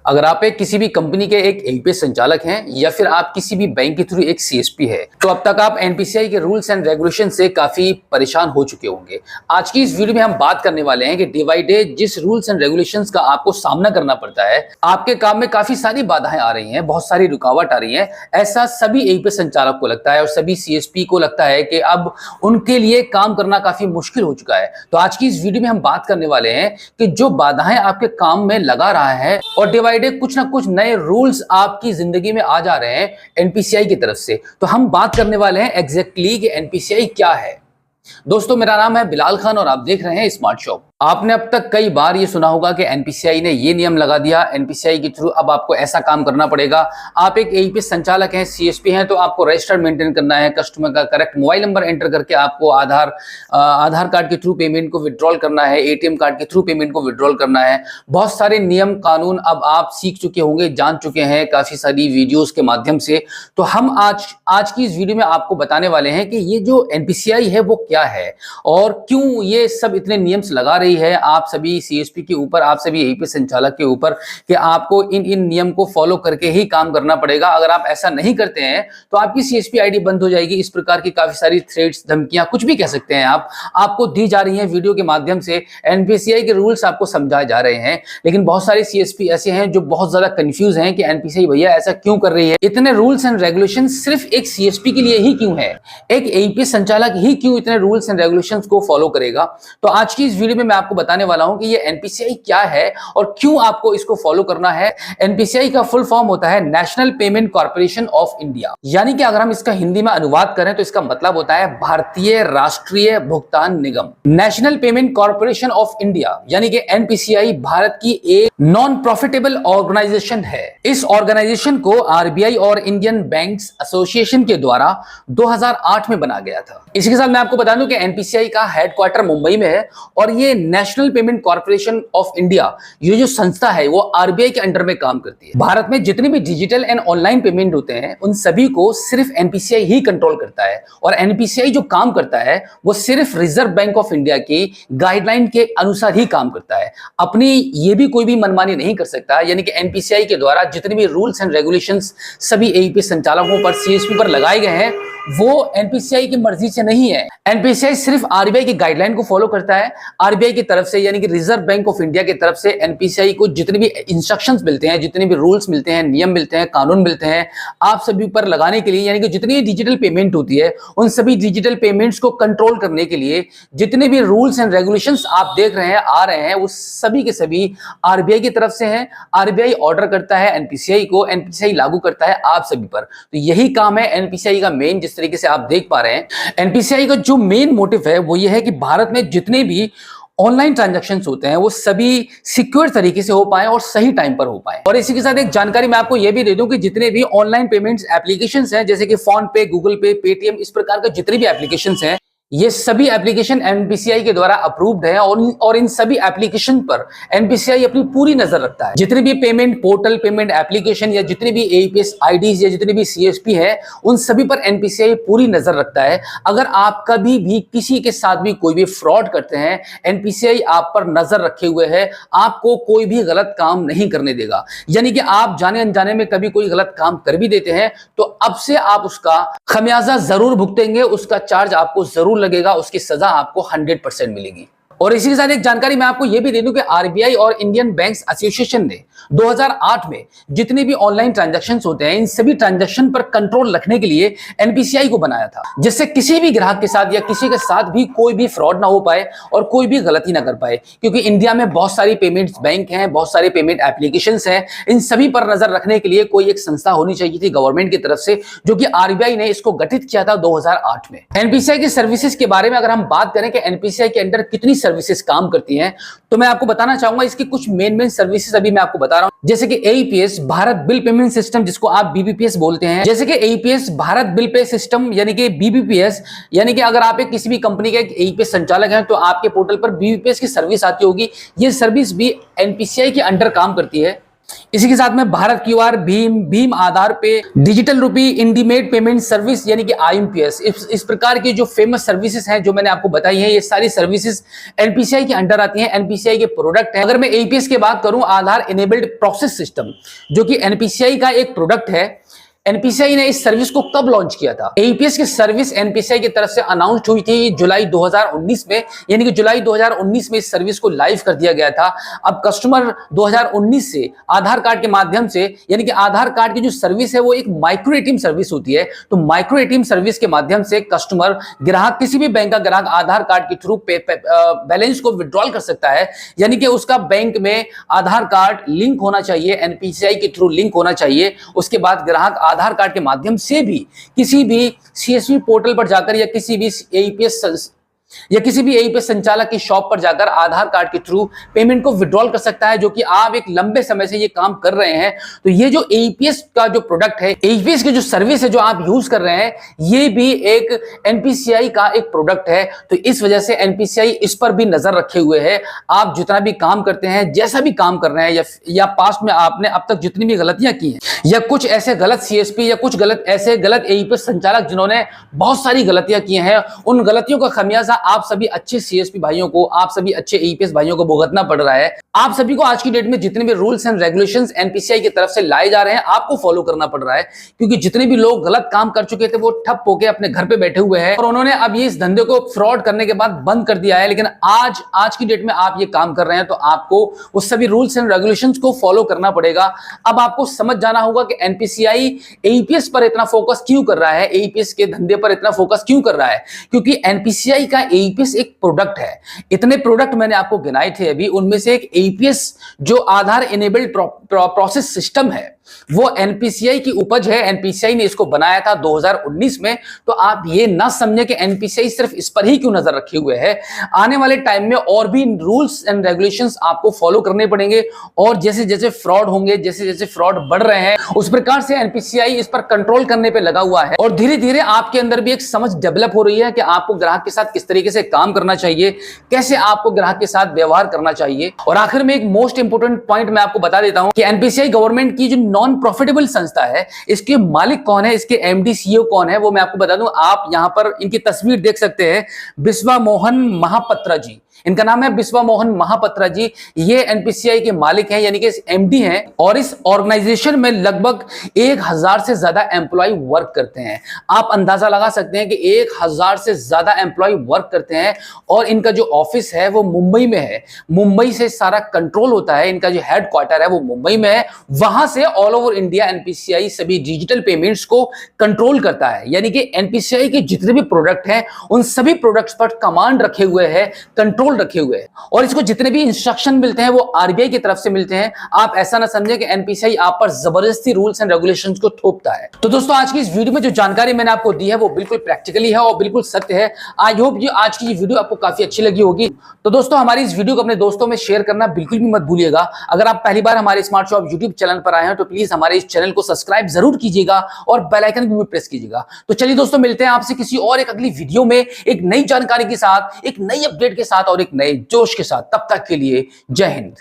अगर आप एक किसी भी कंपनी के एक एलपीएस संचालक हैं या फिर आप किसी भी बैंक के थ्रू एक सीएसपी है, तो अब तक आप एनपीसीआई के रूल्स एंड रेगुलेशन से काफी परेशान हो चुके होंगे। आज की इस वीडियो में हम बात करने वाले हैं कि डे बाय डे जिस रूल्स एंड रेगुलेशंस का आपको सामना करना पड़ता है, आपके काम में काफी सारी बाधाएं आ रही हैं, बहुत सारी रुकावट आ रही है। ऐसा सभी एलपीएस संचालक को लगता है और सभी सीएसपी को लगता है कि अब उनके लिए काम करना काफी मुश्किल हो चुका है। तो आज की इस वीडियो में हम बात करने वाले हैं कि जो बाधाएं आपके काम में लगा रहा है और डे बाय डे कुछ ना कुछ नए रूल्स आपकी जिंदगी में आ जा रहे हैं एनपीसीआई की तरफ से। तो हम बात करने वाले हैं एग्जैक्टली कि एनपीसीआई क्या है। दोस्तों, मेरा नाम है बिलाल खान और आप देख रहे हैं स्मार्ट शॉप। आपने अब तक कई बार ये सुना होगा कि एनपीसीआई ने ये नियम लगा दिया, एनपीसीआई के थ्रू अब आपको ऐसा काम करना पड़ेगा। आप एक एलपीएस संचालक हैं, सीएसपी हैं, तो आपको रजिस्टर मेंटेन करना है, कस्टमर का करेक्ट मोबाइल नंबर एंटर करके आपको आधार कार्ड के थ्रू पेमेंट को विड्रॉल करना है, एटीएम कार्ड के थ्रू पेमेंट को विड्रॉल करना है। बहुत सारे नियम कानून अब आप सीख चुके होंगे, जान चुके हैं काफी सारी वीडियोस के माध्यम से। तो हम आज की इस वीडियो में आपको बताने वाले हैं कि ये जो एनपीसीआई है वो क्या है और क्यों ये सब इतने नियम्स लगा रही है आप सभी सीएसपी के ऊपर, आप सभी एलपीएस संचालक के ऊपर, कि आपको इन नियम को फॉलो करके ही काम करना पड़ेगा। अगर आप ऐसा नहीं करते हैं तो आपकी सीएसपी आईडी बंद हो जाएगी। इस प्रकार की काफी सारी थ्रेट्स, धमकियां, कुछ भी कह सकते हैं आपको दी जा रही हैं वीडियो के माध्यम से। एनपीसीआई के रूल्स आपको समझाए जा रहे हैं, लेकिन बहुत सारे सीएसपी ऐसे हैं जो बहुत ज्यादा कंफ्यूज हैं कि एनपीसीआई भैया ऐसा क्यों कर रही है, इतने रूल्स एंड रेगुलेशन सिर्फ एक सीएसपी के लिए ही क्यों है, एक एलपीएस संचालक ही क्यों इतने रूल्स एंड रेगुलेशंस को फॉलो करेगा। तो आज की इस वीडियो में मैं आपको बताने वाला हूं कि ये एनपीसीआई क्या है और क्यों आपको इसको फॉलो करना है। एनपीसीआई का फुल फॉर्म होता है national payment corporation of India, यानी कि अगर हम इसका हिंदी में अनुवाद करें तो इसका मतलब होता है भारतीय राष्ट्रीय भुगतान निगम। National payment corporation of India यानी कि एनपीसीआई भारत की एक नॉन प्रॉफिटेबल ऑर्गेनाइजेशन है। इस ऑर्गेनाइजेशन को आरबीआई और इंडियन बैंक्स एसोसिएशन के द्वारा 2008 में बना गया था। इसी के साथ मैं आपको बता दूं कि एनपीसीआई का हेडक्वार्टर मुंबई में है और ये national payment corporation of India, ये जो संस्था है वो आरबीआई के अंडर में काम करती है। भारत में जितने भी डिजिटल एंड ऑनलाइन पेमेंट होते हैं उन सभी को सिर्फ एनपीसीआई ही कंट्रोल करता है और एनपीसीआई जो काम करता है वो सिर्फ रिजर्व बैंक ऑफ इंडिया की गाइडलाइन के अनुसार ही काम करता है। अपनी ये भी कोई भी मनमानी नहीं कर सकता, यानी कि एनपीसीआई के द्वारा जितने भी रूल्स एंड रेगुलेशंस सभी एलपीएस संचालकों पर, सीएसपी पर लगाए गए हैं वो एनपीसीआई की मर्जी से नहीं है। एनपीसीआई सिर्फ आरबीआई की गाइडलाइन को फॉलो करता है। आरबीआई की तरफ से यानी कि रिजर्व बैंक ऑफ इंडिया की तरफ से एनपीसीआई को जितने भी इंस्ट्रक्शंस मिलते हैं, जितने भी रूल्स मिलते हैं, नियम मिलते हैं, कानून मिलते हैं आप सभी पर लगाने के लिए, यानी कि जितनी भी डिजिटल पेमेंट होती है उन सभी डिजिटल पेमेंट्स को कंट्रोल करने के लिए जितने भी रूल्स एंड रेगुलेशंस आप देख रहे हैं, आ रहे हैं, वो सभी के सभी आरबीआई की तरफ से हैं। आरबीआई ऑर्डर करता है एनपीसीआई को, एनपीसीआई लागू करता है आप सभी पर। तो यही काम है एनपीसीआई का मेन। जिस तरीके से आप देख पा रहे हैं, एनपीसीआई का जो मेन मोटिव है वो ये है कि भारत में जितने भी ऑनलाइन ट्रांजैक्शंस होते हैं वो सभी सिक्योर तरीके से हो पाए और सही टाइम पर हो पाए। और इसी के साथ एक जानकारी मैं आपको यह भी दे दूं कि जितने भी ऑनलाइन पेमेंट्स एप्लीकेशंस हैं, जैसे कि फोन पे, गूगल पे, पेटीएम, इस प्रकार के जितने भी एप्लीकेशंस हैं, ये सभी एप्लीकेशन एनपीसीआई के द्वारा अप्रूव्ड है और इन सभी एप्लीकेशन पर एनपीसीआई अपनी पूरी नजर रखता है। जितने भी पेमेंट पोर्टल, पेमेंट एप्लीकेशन या जितने भी एलपीएस आईडीज या जितने भी सीएसपी है उन सभी पर एनपीसीआई पूरी नजर रखता है। अगर आप कभी भी किसी के साथ भी कोई भी फ्रॉड करते हैं, एनपीसीआई आप पर नजर रखे हुए है, आपको कोई भी गलत काम नहीं करने देगा। यानी कि आप जाने अनजाने में कभी कोई गलत काम कर भी देते हैं तो अब से आप उसका खमियाजा जरूर भुगतेंगे, उसका चार्ज आपको जरूर लगेगा, उसकी सजा आपको 100% मिलेगी। और इसी के साथ एक जानकारी मैं आपको यह भी दे दूं कि आरबीआई और इंडियन बैंक्स एसोसिएशन ने 2008 में जितने भी ऑनलाइन ट्रांजैक्शंस होते हैं इन सभी ट्रांजैक्शन पर कंट्रोल रखने के लिए एनपीसीआई को बनाया था, जिससे किसी भी ग्राहक के साथ या किसी के साथ भी कोई भी फ्रॉड ना हो पाए और कोई भी गलती ना कर पाए। क्योंकि इंडिया में बहुत सारी पेमेंट्स बैंक हैं, बहुत सारे पेमेंट एप्लीकेशंस हैं, इन सभी पर नजर रखने के लिए कोई एक संस्था होनी चाहिए थी गवर्नमेंट की तरफ से, जो कि आरबीआई ने इसको गठित किया था 2008 में। एनपीसीआई की सर्विसेज के बारे में अगर हम बात करें कि एनपीसीआई के अंदर कितनी सर्विसेज काम करती हैं, तो मैं आपको बताना चाहूंगा इसकी कुछ मेन सर्विसेज अभी मैं आपको बता रहा हूं। जैसे कि AEPS Bharat bill payment system, जिसको आप बीबीपीएस बोलते हैं, जैसे कि AEPS Bharat bill pay system यानी कि बीबीपीएस, यानी कि अगर आप एक किसी भी कंपनी के एईपीएस संचालक हैं तो आपके पोर्टल पर बीबीपीएस की सर्विस आती होगी। ये सर्विस भी एनपीसीआई के अंडर काम करती है। इसी के साथ में भारत क्यूआर, भीम आधार पे, डिजिटल रूपी इंटीमेट पेमेंट सर्विस यानी कि आईएमपीएस, इस प्रकार की जो फेमस सर्विसेज हैं जो मैंने आपको बताई हैं, ये सारी सर्विसेज एनपीसीआई के अंडर आती हैं, एनपीसीआई के प्रोडक्ट हैं। अगर मैं एपीएस की बात करूं, आधार इनेबल्ड प्रोसेस सिस्टम, जो कि एनपीसीआई का एक प्रोडक्ट है। एनपीसीआई ने इस सर्विस को कब लॉन्च किया था? एपीएस की सर्विस एनपीसीआई की तरफ से अनाउंस हुई थी जुलाई 2019 में, यानी कि जुलाई 2019 में इस सर्विस को लाइव कर दिया गया था। अब कस्टमर 2019 से आधार कार्ड के माध्यम से, यानी कि आधार कार्ड की जो सर्विस है वो एक माइक्रो एटीएम सर्विस होती है, तो माइक्रो एटीएम सर्विस के माध्यम से कस्टमर, ग्राहक, किसी भी बैंक का ग्राहक आधार कार्ड के थ्रू बैलेंस को विड्रॉल कर सकता है। यानी कि उसका बैंक में आधार कार्ड लिंक होना चाहिए, एनपीसीआई के थ्रू लिंक होना चाहिए। उसके बाद ग्राहक आधार कार्ड के माध्यम से भी किसी भी सीएसपी पोर्टल पर जाकर या किसी भी एईपीएस संचालक की शॉप पर जाकर आधार कार्ड के थ्रू पेमेंट को विड्रॉल कर सकता है, जो कि आप एक लंबे समय से ये काम कर रहे हैं। तो ये जो एईपीएस का जो प्रोडक्ट है, एईपीएस की जो सर्विस है जो आप यूज कर रहे हैं, ये भी एक एनपीसीआई का एक प्रोडक्ट है। तो इस वजह से एनपीसीआई इस पर भी नजर रखे हुए है। आप जितना भी काम करते हैं, जैसा भी काम कर रहे हैं, या पास्ट में आपने अब तक जितनी भी गलतियां की हैं, या कुछ ऐसे गलत सीएसपी या कुछ गलत एईपीएस संचालक जिन्होंने बहुत सारी गलतियां की हैं, उन गलतियों का खमियाजा आप सभी अच्छे सीएसपी भाइयों को, आप सभी अच्छे एईपीएस भाइयों को भुगतना पड़ रहा है। आप सभी को आज की डेट में जितने भी रूल्स एंड रेगुलेशंस एनपीसीआई की तरफ से लाए जा रहे हैं, आपको फॉलो करना पड़ रहा है, क्योंकि जितने भी लोग गलत काम कर चुके थे वो ठप होकर अपने घर पे बैठे हुए हैं और उन्होंने अब ये इस धंधे को फ्रॉड करने के बाद बंद कर दिया है। लेकिन आज की डेट में आप ये काम कर रहे हैं, तो आपको उस सभी रूल्स एंड रेगुलेशंस को फॉलो करना पड़ेगा। अब आपको समझ जाना होगा कि एनपीसीआई एईपीएस पर इतना फोकस क्यों कर रहा है, एईपीएस के धंधे पर इतना फोकस क्यों कर रहा है, क्योंकि एनपीसीआई का एईपीएस एक प्रोडक्ट है। इतने प्रोडक्ट मैंने आपको गिनाए थे अभी, उनमें से एक एईपीएस जो आधार इनेबल्ड प्रोसेस सिस्टम है, वो एनपीसीआई की उपज है। एनपीसीआई ने इसको बनाया था 2019 में। तो आप ये ना समझे कि एनपीसीआई सिर्फ इस पर ही क्यों नजर रखे हुए है। आने वाले टाइम में और भी रूल्स एंड रेगुलेशंस आपको फॉलो करने पड़ेंगे, और जैसे जैसे फ्रॉड होंगे, जैसे जैसे फ्रॉड बढ़ रहे हैं, उस प्रकार से एनपीसीआई इस पर कंट्रोल करने पे लगा हुआ है। और धीरे धीरे आपके अंदर भी एक समझ डेवलप हो रही है कि आपको ग्राहक के साथ किस तरीके से काम करना चाहिए, कैसे आपको ग्राहक के साथ व्यवहार करना चाहिए। और आखिर में एक मोस्ट इंपोर्टेंट पॉइंट मैं आपको बता देता हूं कि एनपीसीआई गवर्नमेंट की जो नॉन प्रॉफिटेबल संस्था है, इसके मालिक कौन है, इसके एमडी सीईओ कौन है, वो मैं आपको बता दूं। आप यहां पर इनकी तस्वीर देख सकते हैं, बिस्वा मोहन महापात्रा जी, इनका नाम है बिस्वा मोहन महापात्रा जी। ये एनपीसीआई के मालिक हैं, यानी कि एमडी हैं, और इस ऑर्गेनाइजेशन में लगभग 1000 से ज्यादा एम्प्लॉय वर्क करते हैं। आप अंदाजा लगा सकते हैं कि 1000 से ज्यादा एम्प्लॉय वर्क करते हैं, और इनका जो ऑफिस है वो मुंबई में है। मुंबई से सारा कंट्रोल होता है, इनका जो हेडक्वार्टर है वो मुंबई में है। वहां से ऑल ओवर इंडिया एनपीसीआई सभी डिजिटल पेमेंट्स को कंट्रोल करता है। यानी कि एनपीसीआई के जितने भी प्रोडक्ट हैं, उन सभी प्रोडक्ट्स पर कमांड रखे हुए हैं, कंट्रोल रखे हुए हैं, और इसको जितने भी इंस्ट्रक्शन मिलते हैं वो आरबीआई की तरफ से मिलते हैं। आप ऐसा ना समझे कि एनपीसीआई आप पर जबरदस्ती रूल्स एंड रेगुलेशंस को थोपता है। तो दोस्तों, आज की इस वीडियो में जो जानकारी मैंने आपको दी है वो बिल्कुल प्रैक्टिकली है और बिल्कुल सत्य है। आई होप ये आज की वीडियो आपको काफी अच्छी लगी होगी। तो दोस्तों, हमारी इस वीडियो को अपने दोस्तों में शेयर करना बिल्कुल भी मत भूलिएगा। अगर आप पहली बार हमारे स्मार्ट शॉप यूट्यूब चैनल पर आए हैं तो प्लीज हमारे इस चैनल को सब्सक्राइब जरूर कीजिएगा और बेल आइकन भी प्रेस कीजिएगा। तो चलिए दोस्तों, मिलते हैं आपसे किसी और एक अगली वीडियो में, एक नई जानकारी के साथ, एक नई अपडेट के साथ और एक नए जोश के साथ। तब तक के लिए जय हिंद।